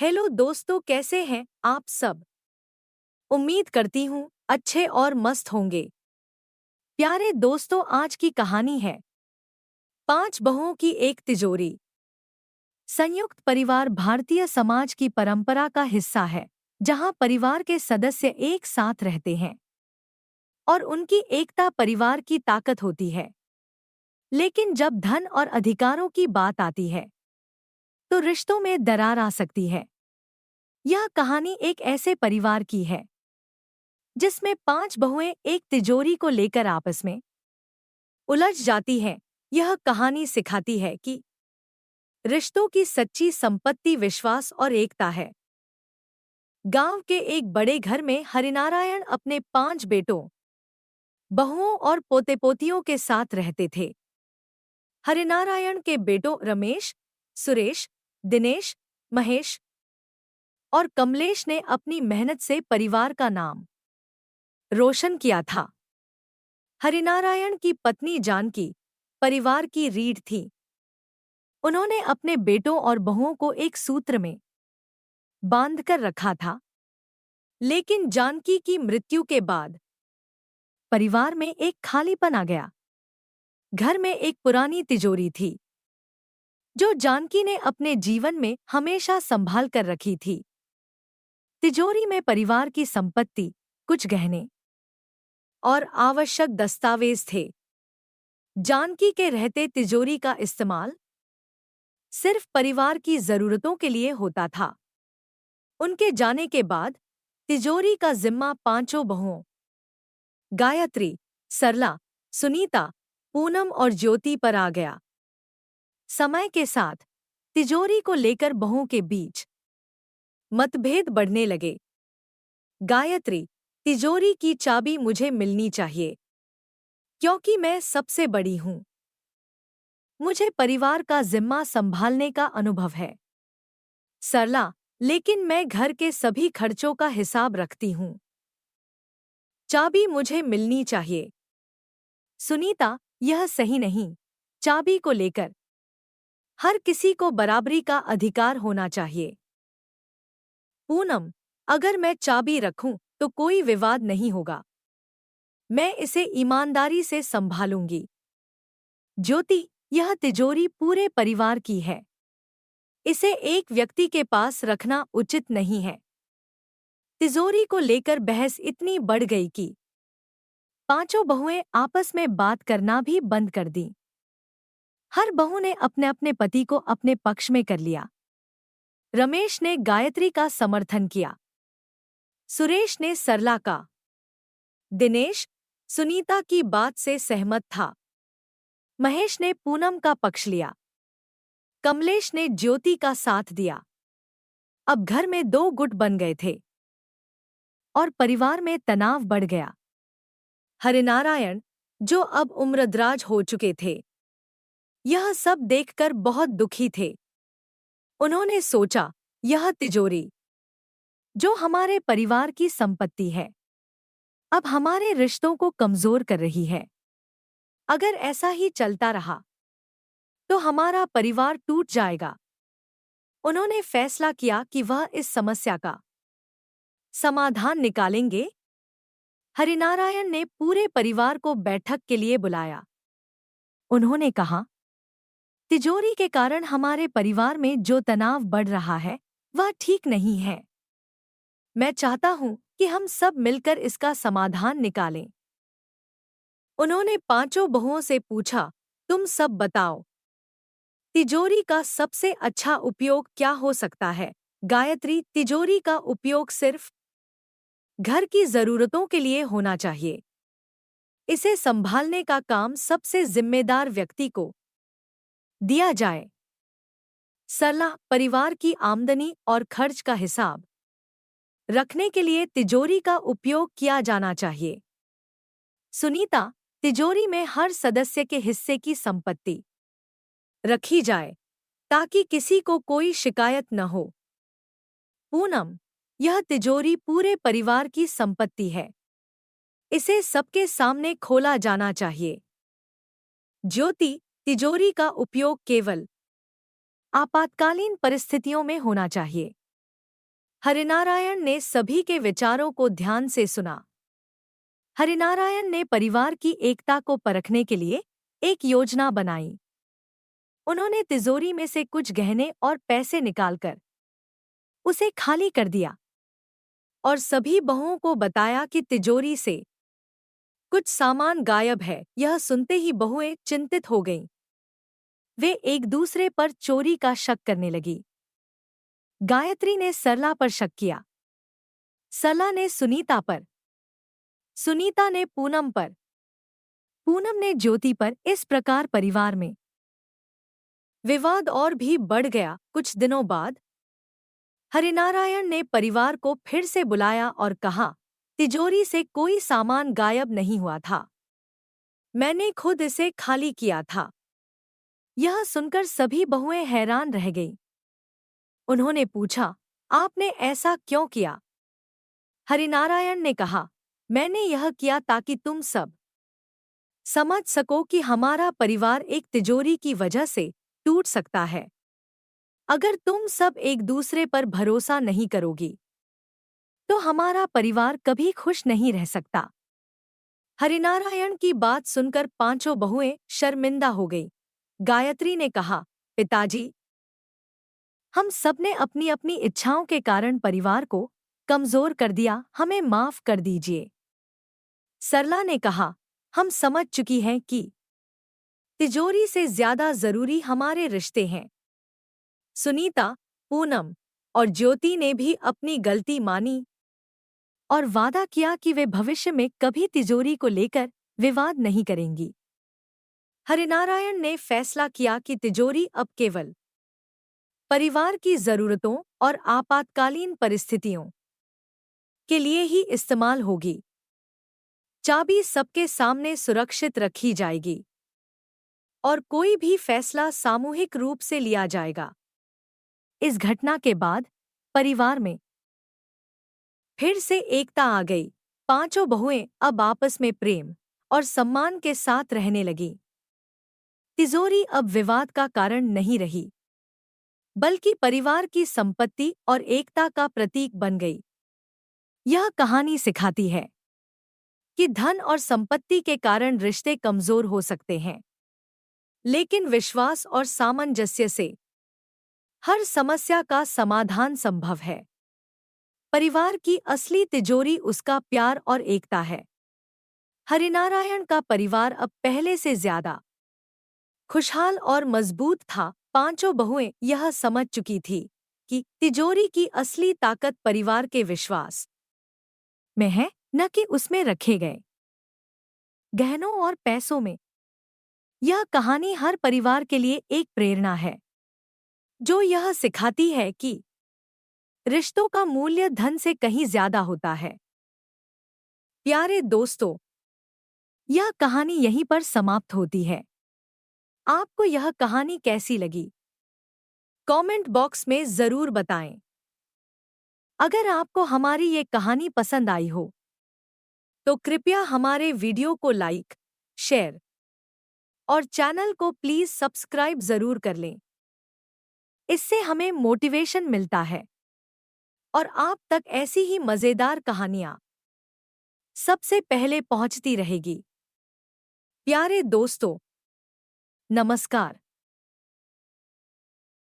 Hello दोस्तों, कैसे हैं आप सब। उम्मीद करती हूँ अच्छे और मस्त होंगे। प्यारे दोस्तों, आज की कहानी है 5 बहुओं की एक तिजोरी। संयुक्त परिवार भारतीय समाज की परंपरा का हिस्सा है, जहाँ परिवार के सदस्य एक साथ रहते हैं और उनकी एकता परिवार की ताकत होती है। लेकिन जब धन और अधिकारों की बात आती है तो रिश्तों में दरार आ सकती है। यह कहानी एक ऐसे परिवार की है जिसमें 5 बहुएं एक तिजोरी को लेकर आपस में उलझ जाती हैं। यह कहानी सिखाती है कि रिश्तों की सच्ची संपत्ति विश्वास और एकता है। गांव के एक बड़े घर में हरिनारायण अपने 5 बेटों, बहुओं और पोते पोतियों के साथ रहते थे। हरिनारायण के बेटों रमेश, सुरेश, दिनेश, महेश और कमलेश ने अपनी मेहनत से परिवार का नाम रोशन किया था। हरिनारायण की पत्नी जानकी परिवार की रीढ़ थी। उन्होंने अपने बेटों और बहुओं को एक सूत्र में बांधकर रखा था। लेकिन जानकी की मृत्यु के बाद परिवार में एक खालीपन आ गया। घर में एक पुरानी तिजोरी थी जो जानकी ने अपने जीवन में हमेशा संभाल कर रखी थी। तिजोरी में परिवार की संपत्ति, कुछ गहने और आवश्यक दस्तावेज थे। जानकी के रहते तिजोरी का इस्तेमाल सिर्फ परिवार की जरूरतों के लिए होता था। उनके जाने के बाद तिजोरी का जिम्मा 5 बहुओं गायत्री, सरला, सुनीता, पूनम और ज्योति पर आ गया। समय के साथ तिजोरी को लेकर बहुओं के बीच मतभेद बढ़ने लगे। गायत्री, तिजोरी की चाबी मुझे मिलनी चाहिए क्योंकि मैं सबसे बड़ी हूं। मुझे परिवार का जिम्मा संभालने का अनुभव है। सरला, लेकिन मैं घर के सभी खर्चों का हिसाब रखती हूं। चाबी मुझे मिलनी चाहिए। सुनीता, यह सही नहीं। चाबी को लेकर हर किसी को बराबरी का अधिकार होना चाहिए। पूनम, अगर मैं चाबी रखूं तो कोई विवाद नहीं होगा। मैं इसे ईमानदारी से संभालूंगी। ज्योति, यह तिजोरी पूरे परिवार की है। इसे एक व्यक्ति के पास रखना उचित नहीं है। तिजोरी को लेकर बहस इतनी बढ़ गई कि 5 बहुएं आपस में बात करना भी बंद कर दी। हर बहू ने अपने अपने पति को अपने पक्ष में कर लिया। रमेश ने गायत्री का समर्थन किया, सुरेश ने सरला का, दिनेश सुनीता की बात से सहमत था, महेश ने पूनम का पक्ष लिया, कमलेश ने ज्योति का साथ दिया। अब घर में 2 गुट बन गए थे और परिवार में तनाव बढ़ गया। हरिनारायण, जो अब उम्रदराज हो चुके थे, यह सब देखकर बहुत दुखी थे। उन्होंने सोचा, यह तिजोरी जो हमारे परिवार की संपत्ति है, अब हमारे रिश्तों को कमजोर कर रही है। अगर ऐसा ही चलता रहा तो हमारा परिवार टूट जाएगा। उन्होंने फैसला किया कि वह इस समस्या का समाधान निकालेंगे। हरिनारायण ने पूरे परिवार को बैठक के लिए बुलाया। उन्होंने कहा, तिजोरी के कारण हमारे परिवार में जो तनाव बढ़ रहा है वह ठीक नहीं है। मैं चाहता हूं कि हम सब मिलकर इसका समाधान निकालें। उन्होंने 5 बहुओं से पूछा, तुम सब बताओ, तिजोरी का सबसे अच्छा उपयोग क्या हो सकता है। गायत्री, तिजोरी का उपयोग सिर्फ घर की जरूरतों के लिए होना चाहिए। इसे संभालने का काम सबसे जिम्मेदार व्यक्ति को दिया जाए। सरला, परिवार की आमदनी और खर्च का हिसाब रखने के लिए तिजोरी का उपयोग किया जाना चाहिए। सुनीता, तिजोरी में हर सदस्य के हिस्से की संपत्ति रखी जाए ताकि किसी को कोई शिकायत न हो। पूनम, यह तिजोरी पूरे परिवार की संपत्ति है। इसे सबके सामने खोला जाना चाहिए। ज्योति, तिजोरी का उपयोग केवल आपातकालीन परिस्थितियों में होना चाहिए। हरिनारायण ने सभी के विचारों को ध्यान से सुना। हरिनारायण ने परिवार की एकता को परखने के लिए एक योजना बनाई। उन्होंने तिजोरी में से कुछ गहने और पैसे निकालकर उसे खाली कर दिया और सभी बहुओं को बताया कि तिजोरी से कुछ सामान गायब है। यह सुनते ही बहुएं चिंतित हो गईं। वे एक दूसरे पर चोरी का शक करने लगी। गायत्री ने सरला पर शक किया, सरला ने सुनीता पर, सुनीता ने पूनम पर, पूनम ने ज्योति पर। इस प्रकार परिवार में विवाद और भी बढ़ गया। कुछ दिनों बाद हरिनारायण ने परिवार को फिर से बुलाया और कहा, तिजोरी से कोई सामान गायब नहीं हुआ था। मैंने खुद इसे खाली किया था। यह सुनकर सभी बहुएं हैरान रह गईं। उन्होंने पूछा, आपने ऐसा क्यों किया? हरिनारायण ने कहा, मैंने यह किया ताकि तुम सब समझ सको कि हमारा परिवार एक तिजोरी की वजह से टूट सकता है। अगर तुम सब एक दूसरे पर भरोसा नहीं करोगी तो हमारा परिवार कभी खुश नहीं रह सकता। हरिनारायण की बात सुनकर पांचों बहुएं शर्मिंदा हो गईं। गायत्री ने कहा, पिताजी, हम सबने अपनी अपनी इच्छाओं के कारण परिवार को कमजोर कर दिया, हमें माफ कर दीजिए। सरला ने कहा, हम समझ चुकी हैं कि तिजोरी से ज्यादा जरूरी हमारे रिश्ते हैं। सुनीता, पूनम और ज्योति ने भी अपनी गलती मानी और वादा किया कि वे भविष्य में कभी तिजोरी को लेकर विवाद नहीं करेंगी। हरिनारायण ने फैसला किया कि तिजोरी अब केवल परिवार की जरूरतों और आपातकालीन परिस्थितियों के लिए ही इस्तेमाल होगी। चाबी सबके सामने सुरक्षित रखी जाएगी और कोई भी फैसला सामूहिक रूप से लिया जाएगा। इस घटना के बाद परिवार में फिर से एकता आ गई। पांचों बहुएं अब आपस में प्रेम और सम्मान के साथ रहने लगीं। तिजोरी अब विवाद का कारण नहीं रही, बल्कि परिवार की संपत्ति और एकता का प्रतीक बन गई। यह कहानी सिखाती है कि धन और संपत्ति के कारण रिश्ते कमजोर हो सकते हैं, लेकिन विश्वास और सामंजस्य से हर समस्या का समाधान संभव है। परिवार की असली तिजोरी उसका प्यार और एकता है। हरिनारायण का परिवार अब पहले से ज्यादा खुशहाल और मजबूत था। पांचों बहुएं यह समझ चुकी थी कि तिजोरी की असली ताकत परिवार के विश्वास में है, न कि उसमें रखे गए गहनों और पैसों में। यह कहानी हर परिवार के लिए एक प्रेरणा है, जो यह सिखाती है कि रिश्तों का मूल्य धन से कहीं ज्यादा होता है। प्यारे दोस्तों, यह कहानी यहीं पर समाप्त होती है। आपको यह कहानी कैसी लगी? कमेंट बॉक्स में जरूर बताएं। अगर आपको हमारी ये कहानी पसंद आई हो तो कृपया हमारे वीडियो को लाइक, शेयर और चैनल को प्लीज सब्सक्राइब जरूर कर लें। इससे हमें मोटिवेशन मिलता है और आप तक ऐसी ही मजेदार कहानियां सबसे पहले पहुंचती रहेगी। प्यारे दोस्तों, नमस्कार।